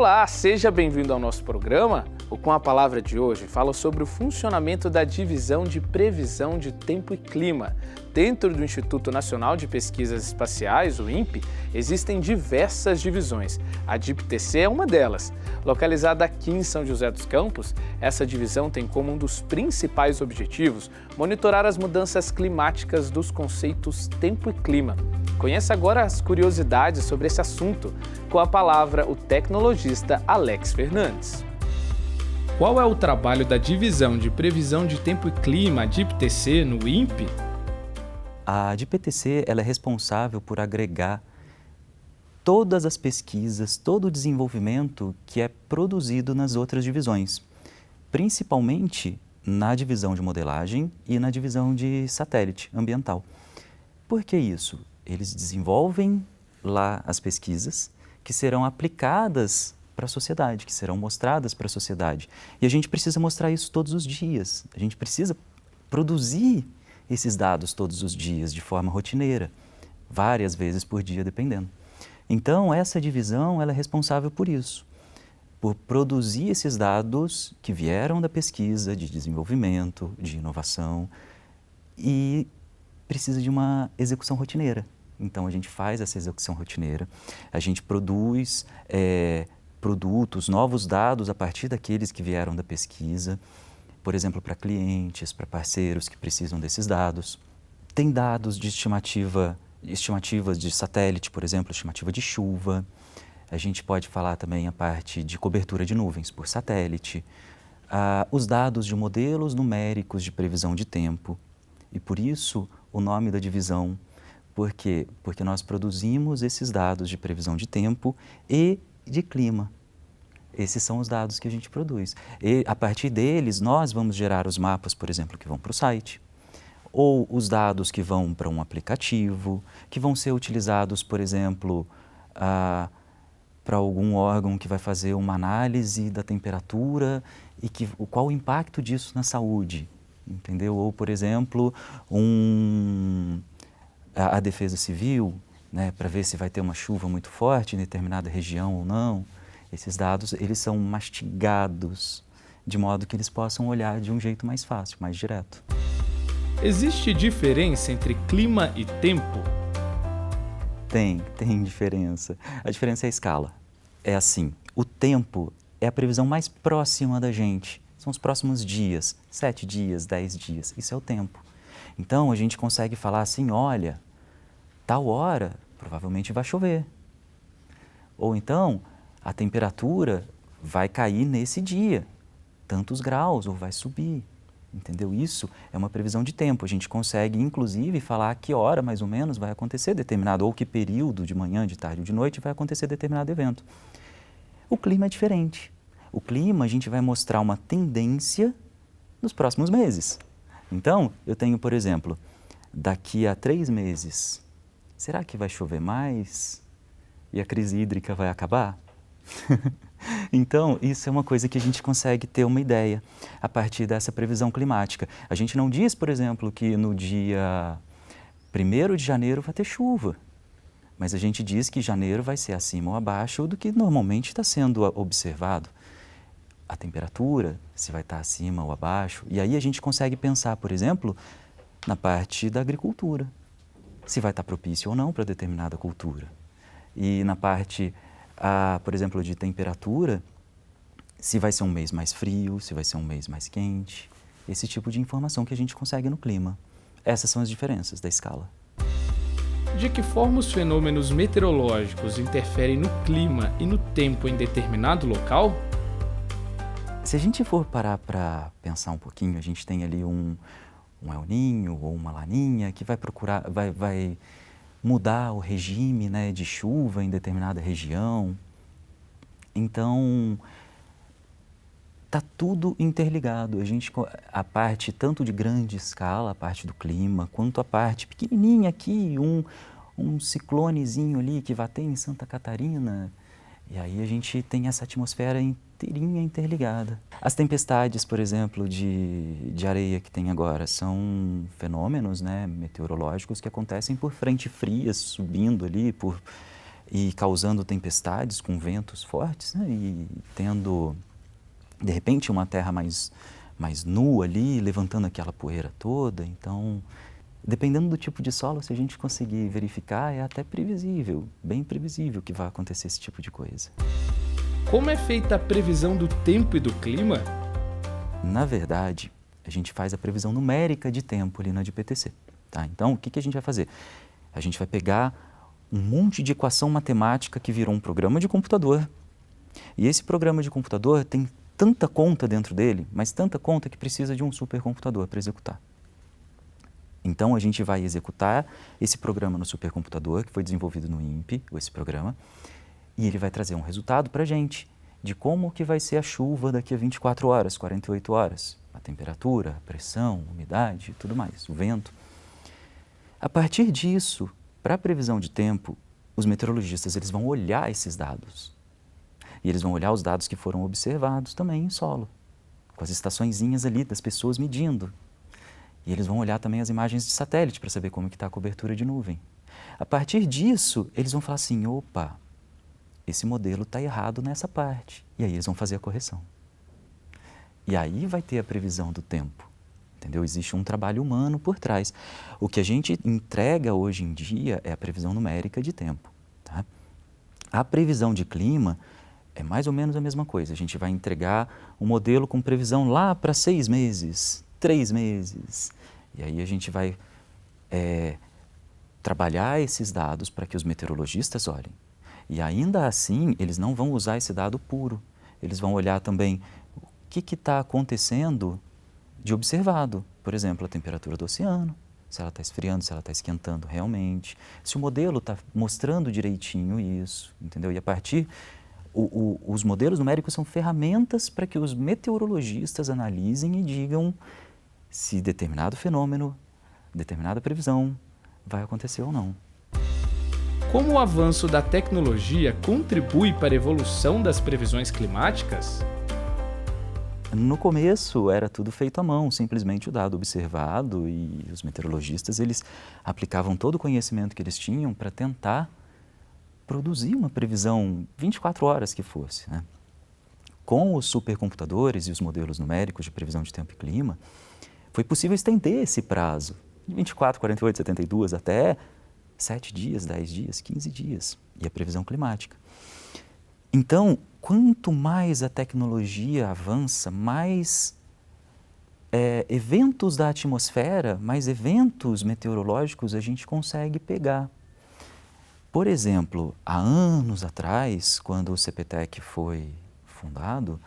Olá, seja bem-vindo ao nosso programa. O Com a Palavra de hoje fala sobre o funcionamento da Divisão de Previsão de Tempo e Clima. Dentro do Instituto Nacional de Pesquisas Espaciais, o INPE, existem diversas divisões. A DIPTC é uma delas. Localizada aqui em São José dos Campos, essa divisão tem como um dos principais objetivos monitorar as mudanças climáticas dos conceitos tempo e clima. Conheça agora as curiosidades sobre esse assunto. Com a palavra, o tecnologista Alex Fernandes. Qual é o trabalho da Divisão de Previsão de Tempo e Clima, DIPTC, no INPE? A DIPTC ela é responsável por agregar todas as pesquisas, todo o desenvolvimento que é produzido nas outras divisões, principalmente na divisão de modelagem e na divisão de satélite ambiental. Por que isso? Eles desenvolvem lá as pesquisas que serão aplicadas para a sociedade, que serão mostradas para a sociedade. E a gente precisa mostrar isso todos os dias. A gente precisa produzir esses dados todos os dias, de forma rotineira, várias vezes por dia, dependendo. Então, essa divisão ela é responsável por isso, por produzir esses dados que vieram da pesquisa, de desenvolvimento, de inovação, e precisa de uma execução rotineira. Então, a gente faz essa execução rotineira, a gente produz produtos, novos dados a partir daqueles que vieram da pesquisa, por exemplo, para clientes, para parceiros que precisam desses dados. Tem dados de estimativas de satélite, por exemplo, estimativa de chuva. A gente pode falar também a parte de cobertura de nuvens por satélite. Os dados de modelos numéricos de previsão de tempo. E por isso o nome da divisão. Por quê? Porque nós produzimos esses dados de previsão de tempo e de clima. Esses são os dados que a gente produz. E a partir deles, nós vamos gerar os mapas, por exemplo, que vão para o site, ou os dados que vão para um aplicativo, que vão ser utilizados, por exemplo, para algum órgão que vai fazer uma análise da temperatura e qual o impacto disso na saúde, entendeu? Ou, por exemplo, a Defesa Civil, né, para ver se vai ter uma chuva muito forte em determinada região ou não. Esses dados, eles são mastigados de modo que eles possam olhar de um jeito mais fácil, mais direto. Existe diferença entre clima e tempo? Tem diferença. A diferença é a escala. É assim, o tempo é a previsão mais próxima da gente. São os próximos dias, 7 dias, 10 dias. Isso é o tempo. Então, a gente consegue falar assim, olha, tal hora provavelmente vai chover. Ou então, a temperatura vai cair nesse dia, tantos graus, ou vai subir, entendeu? Isso é uma previsão de tempo. A gente consegue, inclusive, falar a que hora, mais ou menos, vai acontecer determinado, ou que período, de manhã, de tarde ou de noite, vai acontecer determinado evento. O clima é diferente. O clima, a gente vai mostrar uma tendência nos próximos meses. Então, eu tenho, por exemplo, daqui a 3 meses, será que vai chover mais? E a crise hídrica vai acabar? Então, isso é uma coisa que a gente consegue ter uma ideia a partir dessa previsão climática. A gente não diz, por exemplo, que no dia 1º de janeiro vai ter chuva, mas a gente diz que janeiro vai ser acima ou abaixo do que normalmente está sendo observado. A temperatura, se vai estar acima ou abaixo. E aí a gente consegue pensar, por exemplo, na parte da agricultura, se vai estar propício ou não para determinada cultura. E na parte por exemplo, de temperatura, se vai ser um mês mais frio, se vai ser um mês mais quente, esse tipo de informação que a gente consegue no clima. Essas são as diferenças da escala. De que forma os fenômenos meteorológicos interferem no clima e no tempo em determinado local? Se a gente for parar para pensar um pouquinho, a gente tem ali um El Niño ou uma Laninha que vai mudar o regime, né, de chuva em determinada região. Então, está tudo interligado. A parte tanto de grande escala, a parte do clima, quanto a parte pequenininha aqui, um ciclonezinho ali que vai ter em Santa Catarina. E aí a gente tem essa atmosfera inteirinha interligada. As tempestades, por exemplo, de areia que tem agora, são fenômenos, né, meteorológicos que acontecem por frente frias subindo ali, por e causando tempestades com ventos fortes, né? E tendo, de repente, uma terra mais nua ali, levantando aquela poeira toda. Então, dependendo do tipo de solo, se a gente conseguir verificar, é até previsível, bem previsível que vai acontecer esse tipo de coisa. Como é feita a previsão do tempo e do clima? Na verdade, a gente faz a previsão numérica de tempo ali na de PTC. Tá? Então, o que a gente vai fazer? A gente vai pegar um monte de equação matemática que virou um programa de computador. E esse programa de computador tem tanta conta dentro dele, mas tanta conta que precisa de um supercomputador para executar. Então, a gente vai executar esse programa no supercomputador, que foi desenvolvido no INPE, esse programa, e ele vai trazer um resultado para a gente de como que vai ser a chuva daqui a 24 horas, 48 horas, a temperatura, a pressão, a umidade e tudo mais, o vento. A partir disso, para a previsão de tempo, os meteorologistas eles vão olhar esses dados. E eles vão olhar os dados que foram observados também em solo, com as estaçõezinhas ali das pessoas medindo. E eles vão olhar também as imagens de satélite para saber como que está a cobertura de nuvem. A partir disso, eles vão falar assim, opa, esse modelo está errado nessa parte. E aí eles vão fazer a correção. E aí vai ter a previsão do tempo. Entendeu? Existe um trabalho humano por trás. O que a gente entrega hoje em dia é a previsão numérica de tempo. Tá? A previsão de clima é mais ou menos a mesma coisa. A gente vai entregar um modelo com previsão lá para 6 meses, 3 meses. E aí a gente vai trabalhar esses dados para que os meteorologistas olhem. E ainda assim, eles não vão usar esse dado puro. Eles vão olhar também o que está acontecendo de observado. Por exemplo, a temperatura do oceano, se ela está esfriando, se ela está esquentando realmente, se o modelo está mostrando direitinho isso, entendeu? E a partir, os modelos numéricos são ferramentas para que os meteorologistas analisem e digam se determinado fenômeno, determinada previsão vai acontecer ou não. Como o avanço da tecnologia contribui para a evolução das previsões climáticas? No começo era tudo feito à mão, simplesmente o dado observado, e os meteorologistas eles aplicavam todo o conhecimento que eles tinham para tentar produzir uma previsão 24 horas que fosse, né? Com os supercomputadores e os modelos numéricos de previsão de tempo e clima, foi possível estender esse prazo de 24, 48, 72 até 7 dias, 10 dias, 15 dias, e a previsão climática. Então, quanto mais a tecnologia avança, mais eventos da atmosfera, mais eventos meteorológicos a gente consegue pegar. Por exemplo, há anos atrás, quando o CPTEC foi fundado,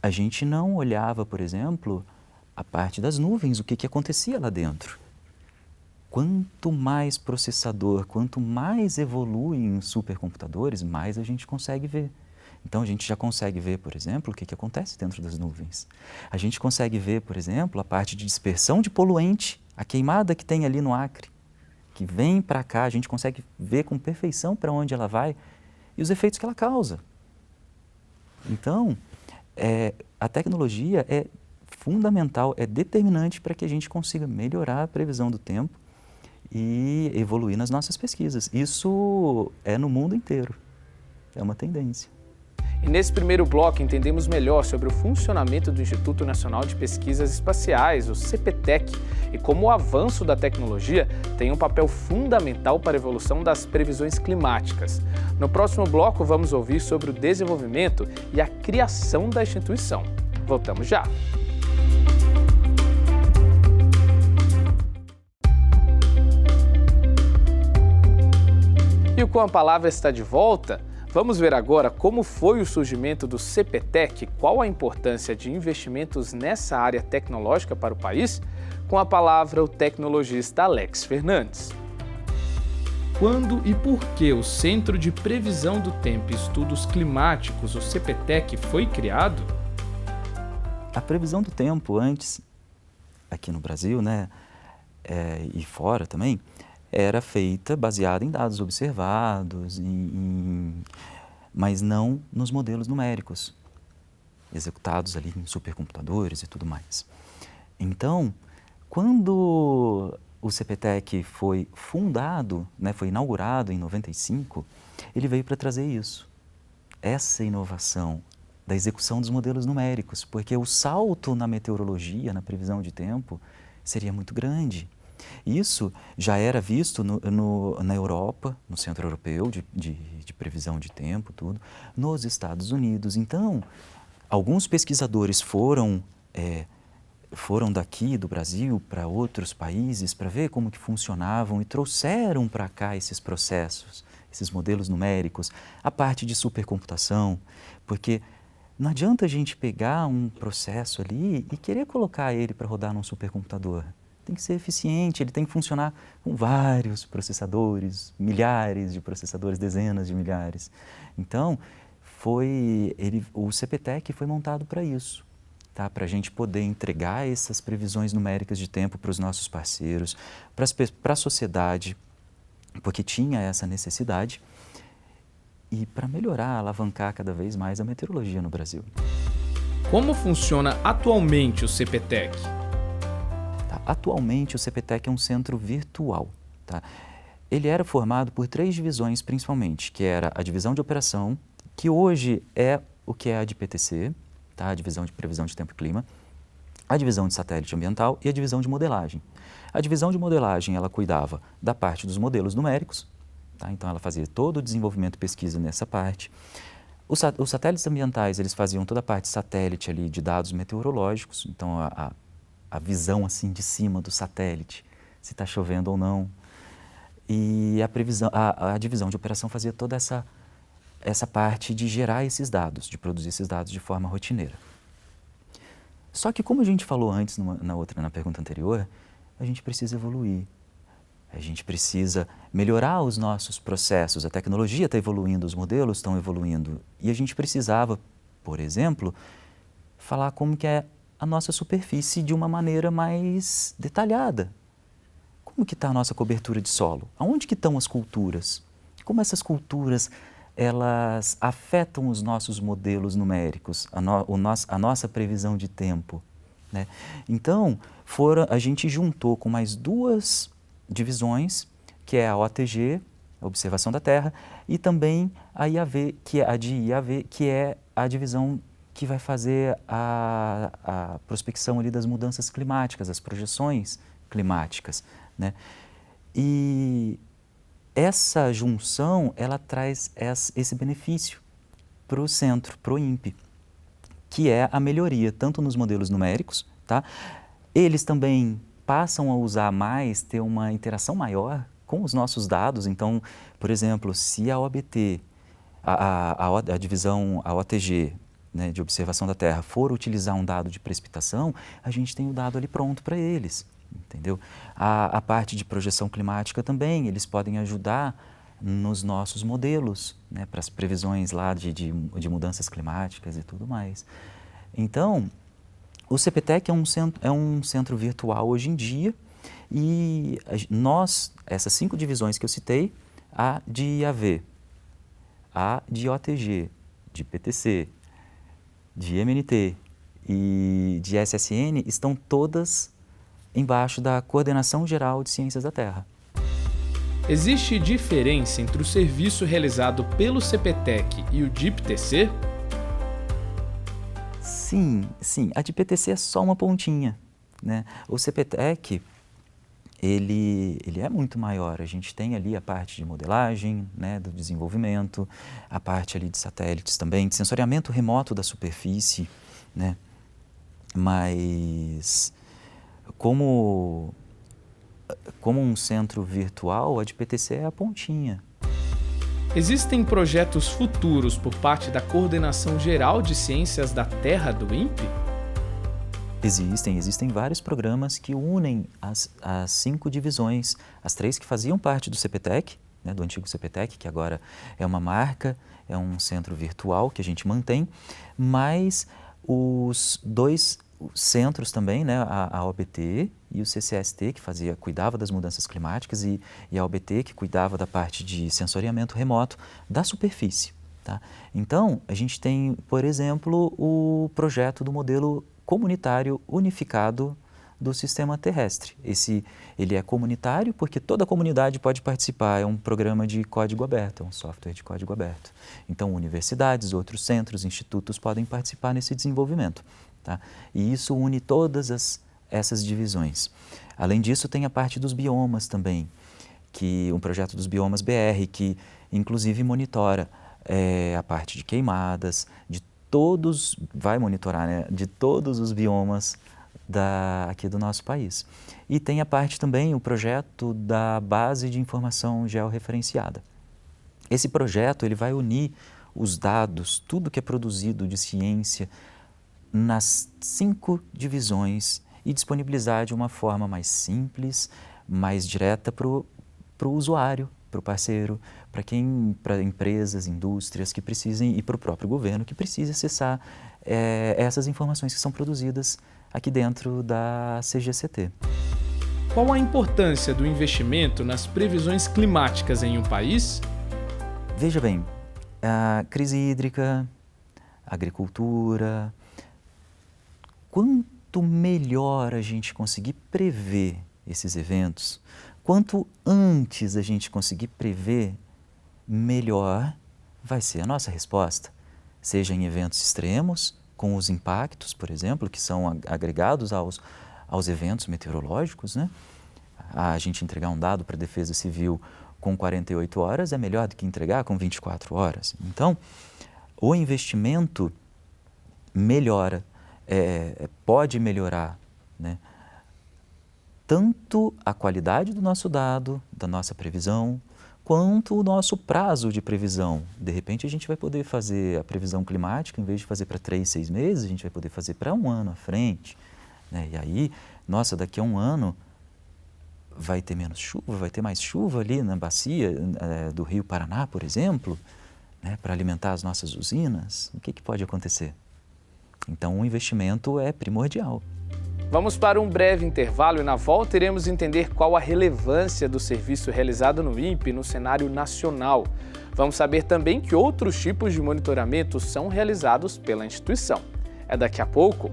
a gente não olhava, por exemplo, a parte das nuvens, o que acontecia lá dentro. Quanto mais processador, quanto mais evoluem os supercomputadores, mais a gente consegue ver. Então, a gente já consegue ver, por exemplo, o que acontece dentro das nuvens. A gente consegue ver, por exemplo, a parte de dispersão de poluente, a queimada que tem ali no Acre, que vem para cá, a gente consegue ver com perfeição para onde ela vai e os efeitos que ela causa. Então, a tecnologia é fundamental, é determinante para que a gente consiga melhorar a previsão do tempo e evoluir nas nossas pesquisas. Isso é no mundo inteiro, é uma tendência. E nesse primeiro bloco entendemos melhor sobre o funcionamento do Instituto Nacional de Pesquisas Espaciais, o CPTEC, e como o avanço da tecnologia tem um papel fundamental para a evolução das previsões climáticas. No próximo bloco vamos ouvir sobre o desenvolvimento e a criação da instituição. Voltamos já! E o Com a Palavra está de volta. Vamos ver agora como foi o surgimento do CPTEC, qual a importância de investimentos nessa área tecnológica para o país? Com a palavra, o tecnologista Alex Fernandes. Quando e por que o Centro de Previsão do Tempo e Estudos Climáticos, o CPTEC, foi criado? A previsão do tempo antes, aqui no Brasil, né, e fora também, era feita baseada em dados observados, mas não nos modelos numéricos, executados ali em supercomputadores e tudo mais. Então, quando o CPTEC foi fundado, né, foi inaugurado em 95, ele veio para trazer isso, essa inovação da execução dos modelos numéricos, porque o salto na meteorologia, na previsão de tempo, seria muito grande. Isso já era visto na Europa, no Centro Europeu de Previsão de Tempo, tudo, nos Estados Unidos. Então, alguns pesquisadores foram daqui do Brasil para outros países para ver como que funcionavam e trouxeram para cá esses processos, esses modelos numéricos, a parte de supercomputação, porque não adianta a gente pegar um processo ali e querer colocar ele para rodar num supercomputador. Tem que ser eficiente, ele tem que funcionar com vários processadores, milhares de processadores, dezenas de milhares. Então, o CPTEC foi montado para isso, tá? Para a gente poder entregar essas previsões numéricas de tempo para os nossos parceiros, para a sociedade, porque tinha essa necessidade, e para melhorar, alavancar cada vez mais a meteorologia no Brasil. Como funciona atualmente o CPTEC? Atualmente, o CPTEC é um centro virtual. Tá? Ele era formado por 3 divisões, principalmente, que era a divisão de operação, que hoje é o que é a de PTC, tá? A divisão de previsão de tempo e clima, a divisão de satélite ambiental e a divisão de modelagem. A divisão de modelagem, ela cuidava da parte dos modelos numéricos, tá? Então ela fazia todo o desenvolvimento e pesquisa nessa parte. Os satélites ambientais, eles faziam toda a parte satélite ali de dados meteorológicos, então a visão assim de cima do satélite, se está chovendo ou não. E a divisão de operação fazia toda essa parte de gerar esses dados, de produzir esses dados de forma rotineira. Só que como a gente falou antes na pergunta anterior, a gente precisa evoluir. A gente precisa melhorar os nossos processos. A tecnologia está evoluindo, os modelos estão evoluindo. E a gente precisava, por exemplo, falar como que é a nossa superfície de uma maneira mais detalhada. Como que está a nossa cobertura de solo? Aonde que estão as culturas? Como essas culturas elas afetam os nossos modelos numéricos, a nossa previsão de tempo, né? Então, a gente juntou com mais 2 divisões, que é a OTG, a Observação da Terra, e também a IAV, que é a divisão que vai fazer a prospecção ali das mudanças climáticas, as projeções climáticas, né? E essa junção, ela traz esse benefício para o centro, para o INPE, que é a melhoria tanto nos modelos numéricos, tá? Eles também passam a usar mais, ter uma interação maior com os nossos dados. Então, por exemplo, se a OBT, a divisão, a OTG, né, de observação da Terra, for utilizar um dado de precipitação, a gente tem o dado ali pronto para eles, entendeu? A parte de projeção climática também, eles podem ajudar nos nossos modelos, né, para as previsões lá de mudanças climáticas e tudo mais. Então, o CPTEC é um centro virtual hoje em dia e essas 5 divisões que eu citei, a de IAV, a de OTG, de PTC, de MNT e de SSN, estão todas embaixo da Coordenação Geral de Ciências da Terra. Existe diferença entre o serviço realizado pelo CPTEC e o de PTC? Sim. A de PTC é só uma pontinha, né? O CPTEC, ele é muito maior. A gente tem ali a parte de modelagem, né, do desenvolvimento, a parte ali de satélites também, de sensoriamento remoto da superfície, né? Mas como um centro virtual, a de PTC é a pontinha. Existem projetos futuros por parte da Coordenação Geral de Ciências da Terra do INPE? Existem vários programas que unem as 5 divisões, as 3 que faziam parte do CPTEC, né, do antigo CPTEC, que agora é uma marca, é um centro virtual que a gente mantém, mas os 2 centros também, né, a OBT e o CCST, que cuidava das mudanças climáticas, e a OBT, que cuidava da parte de sensoriamento remoto da superfície. Tá? Então, a gente tem, por exemplo, o projeto do modelo comunitário unificado do sistema terrestre. Ele é comunitário porque toda a comunidade pode participar, é um programa de código aberto, é um software de código aberto. Então, universidades, outros centros, institutos podem participar nesse desenvolvimento. Tá? E isso une todas essas divisões. Além disso, tem a parte dos biomas também, que um projeto dos Biomas BR, que inclusive monitora a parte de queimadas, vai monitorar, né, de todos os biomas aqui do nosso país. E tem a parte também, o projeto da base de informação georreferenciada. Esse projeto ele vai unir os dados, tudo que é produzido de ciência, nas 5 divisões e disponibilizar de uma forma mais simples, mais direta para o usuário, para o parceiro, para empresas, indústrias que precisem e para o próprio governo que precise acessar essas informações que são produzidas aqui dentro da CGCT. Qual a importância do investimento nas previsões climáticas em um país? Veja bem, a crise hídrica, a agricultura, quanto melhor a gente conseguir prever esses eventos, quanto antes a gente conseguir prever, melhor vai ser a nossa resposta, seja em eventos extremos, com os impactos, por exemplo, que são agregados aos eventos meteorológicos, né? A gente entregar um dado para a Defesa Civil com 48 horas é melhor do que entregar com 24 horas. Então, o investimento melhora, pode melhorar, né? Tanto a qualidade do nosso dado, da nossa previsão, quanto o nosso prazo de previsão. De repente, a gente vai poder fazer a previsão climática, em vez de fazer para 3, 6 meses, a gente vai poder fazer para 1 ano à frente, né? E aí, nossa, daqui a 1 ano vai ter menos chuva, vai ter mais chuva ali na bacia do Rio Paraná, por exemplo, né, para alimentar as nossas usinas. O que pode acontecer? Então, o investimento é primordial. Vamos para um breve intervalo e na volta iremos entender qual a relevância do serviço realizado no INPE no cenário nacional. Vamos saber também que outros tipos de monitoramento são realizados pela instituição. É daqui a pouco.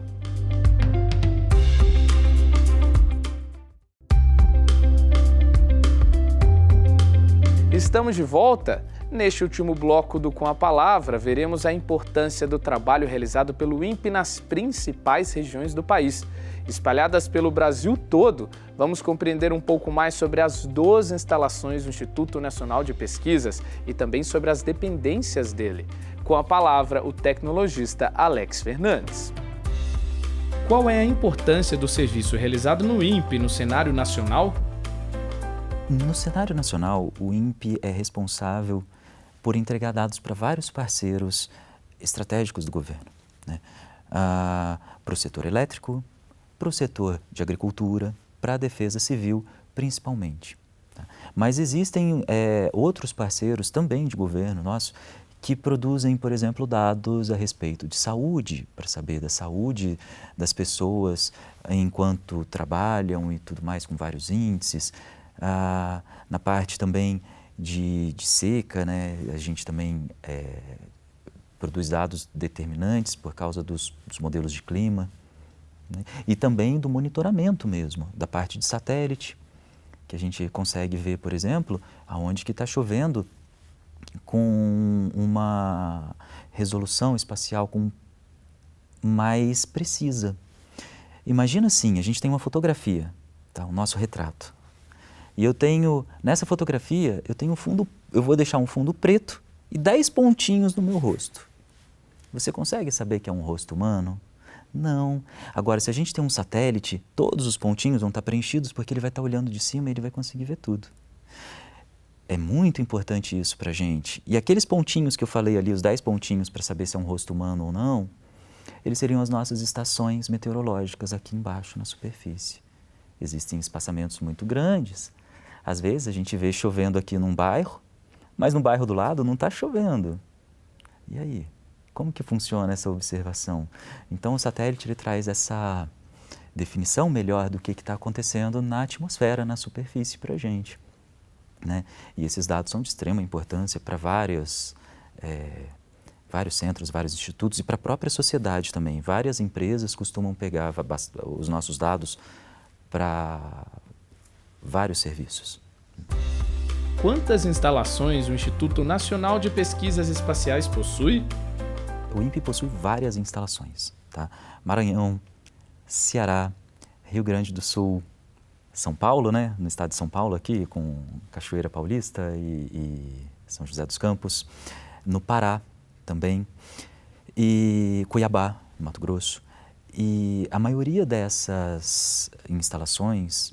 Estamos de volta. Neste último bloco do Com a Palavra, veremos a importância do trabalho realizado pelo INPE nas principais regiões do país. Espalhadas pelo Brasil todo, vamos compreender um pouco mais sobre as 12 instalações do Instituto Nacional de Pesquisas e também sobre as dependências dele. Com a palavra, o tecnologista Alex Fernandes. Qual é a importância do serviço realizado no INPE no cenário nacional? No cenário nacional, o INPE é responsável por entregar dados para vários parceiros estratégicos do governo, né? Para o setor elétrico, para o setor de agricultura, para a defesa civil, principalmente. Tá? Mas existem outros parceiros também de governo nosso que produzem, por exemplo, dados a respeito de saúde, para saber da saúde das pessoas enquanto trabalham e tudo mais, com vários índices. Na parte também de seca, né, a gente também produz dados determinantes por causa dos modelos de clima, né, e também do monitoramento mesmo, da parte de satélite, que a gente consegue ver, por exemplo, aonde que está chovendo com uma resolução espacial mais precisa. Imagina assim, a gente tem uma fotografia, tá, o nosso retrato. E nessa fotografia, eu vou deixar um fundo preto e 10 pontinhos no meu rosto. Você consegue saber que é um rosto humano? Não. Agora, se a gente tem um satélite, todos os pontinhos vão estar preenchidos porque ele vai estar olhando de cima e ele vai conseguir ver tudo. É muito importante isso para a gente. E aqueles pontinhos que eu falei ali, os 10 pontinhos para saber se é um rosto humano ou não, eles seriam as nossas estações meteorológicas aqui embaixo na superfície. Existem espaçamentos muito grandes. Às vezes a gente vê chovendo aqui num bairro, mas no bairro do lado não está chovendo. E aí? Como que funciona essa observação? Então o satélite ele traz essa definição melhor do que está acontecendo na atmosfera, na superfície para a gente, né? E esses dados são de extrema importância para vários centros, vários institutos e para a própria sociedade também. Várias empresas costumam pegar os nossos dados para vários serviços. Quantas instalações o Instituto Nacional de Pesquisas Espaciais possui? O INPE possui várias instalações, tá? Maranhão, Ceará, Rio Grande do Sul, São Paulo, né? No estado de São Paulo aqui, com Cachoeira Paulista e São José dos Campos, no Pará também, e Cuiabá, Mato Grosso. E a maioria dessas instalações,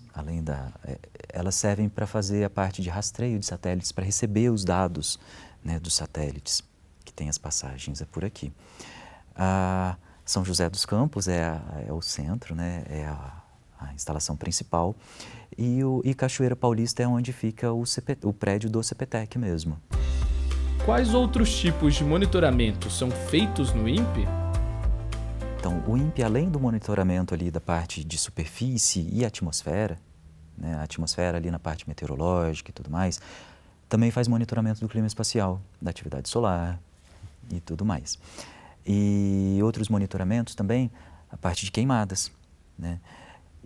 elas servem para fazer a parte de rastreio de satélites, para receber os dados, né, dos satélites, que tem as passagens por aqui. São José dos Campos é o centro, né, é a instalação principal, e Cachoeira Paulista é onde fica o prédio do CPTEC mesmo. Quais outros tipos de monitoramento são feitos no INPE? Então, o INPE, além do monitoramento ali da parte de superfície e atmosfera, né, a atmosfera ali na parte meteorológica e tudo mais, também faz monitoramento do clima espacial, da atividade solar e tudo mais. E outros monitoramentos também, a parte de queimadas, né?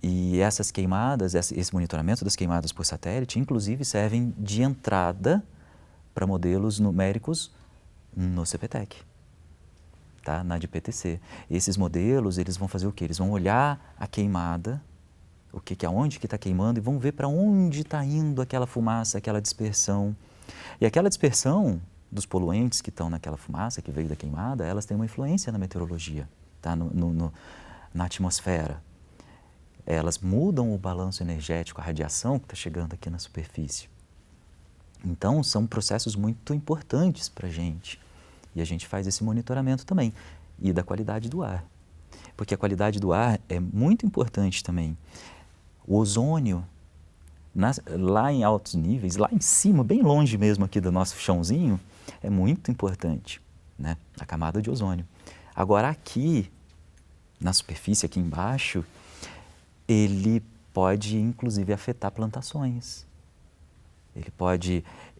E essas queimadas, esse monitoramento das queimadas por satélite, inclusive servem de entrada para modelos numéricos no CPTEC. Tá? Na DPTC. Esses modelos, eles vão fazer o quê? Eles vão olhar a queimada, aonde que está queimando, e vão ver para onde está indo aquela fumaça, aquela dispersão. E aquela dispersão dos poluentes que estão naquela fumaça, que veio da queimada, elas têm uma influência na meteorologia, tá? Na atmosfera. Elas mudam o balanço energético, a radiação que está chegando aqui na superfície. Então, são processos muito importantes para a gente. E a gente faz esse monitoramento também, e da qualidade do ar. Porque a qualidade do ar é muito importante também. O ozônio, lá em altos níveis, lá em cima, bem longe mesmo aqui do nosso chãozinho, é muito importante, né? A camada de ozônio. Agora aqui, na superfície, aqui embaixo, ele pode inclusive afetar plantações.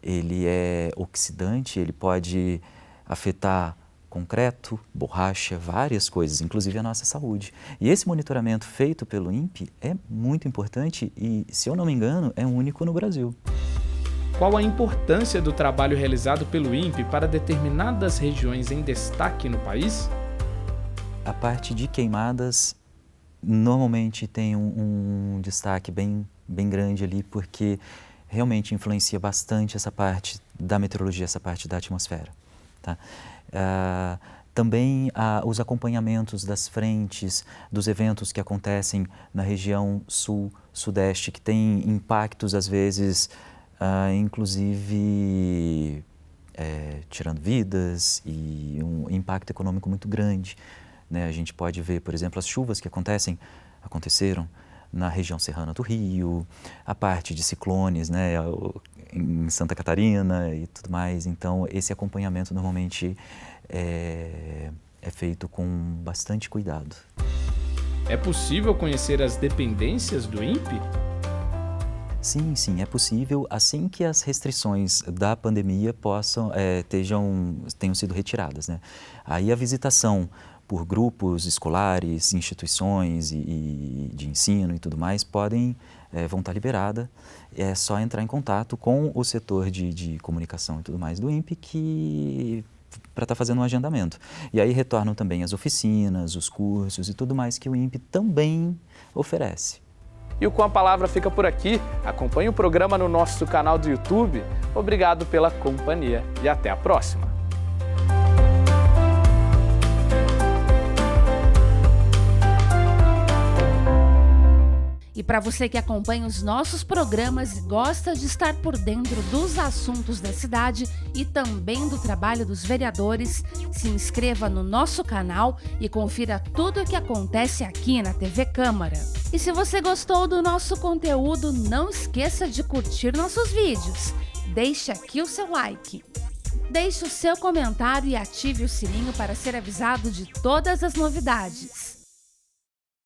Ele é oxidante, ele pode afetar concreto, borracha, várias coisas, inclusive a nossa saúde. E esse monitoramento feito pelo INPE é muito importante e, se eu não me engano, é único no Brasil. Qual a importância do trabalho realizado pelo INPE para determinadas regiões em destaque no país? A parte de queimadas normalmente tem um destaque bem grande ali, porque realmente influencia bastante essa parte da meteorologia, essa parte da atmosfera. Tá? Também os acompanhamentos das frentes, dos eventos que acontecem na região sul, sudeste, que tem impactos às vezes, inclusive tirando vidas e um impacto econômico muito grande, né? A gente pode ver, por exemplo, as chuvas que aconteceram na região serrana do Rio, a parte de ciclones, né, em Santa Catarina e tudo mais. Então, esse acompanhamento normalmente é feito com bastante cuidado. É possível conhecer as dependências do INPE? Sim, é possível, assim que as restrições da pandemia tenham sido retiradas, né? Aí a visitação por grupos escolares, instituições e de ensino e tudo mais, vão estar liberadas. É só entrar em contato com o setor de comunicação e tudo mais do INPE para estar fazendo um agendamento. E aí retornam também as oficinas, os cursos e tudo mais que o INPE também oferece. E o Com a Palavra fica por aqui. Acompanhe o programa no nosso canal do YouTube. Obrigado pela companhia e até a próxima. E para você que acompanha os nossos programas e gosta de estar por dentro dos assuntos da cidade e também do trabalho dos vereadores, se inscreva no nosso canal e confira tudo o que acontece aqui na TV Câmara. E se você gostou do nosso conteúdo, não esqueça de curtir nossos vídeos. Deixe aqui o seu like. Deixe o seu comentário e ative o sininho para ser avisado de todas as novidades.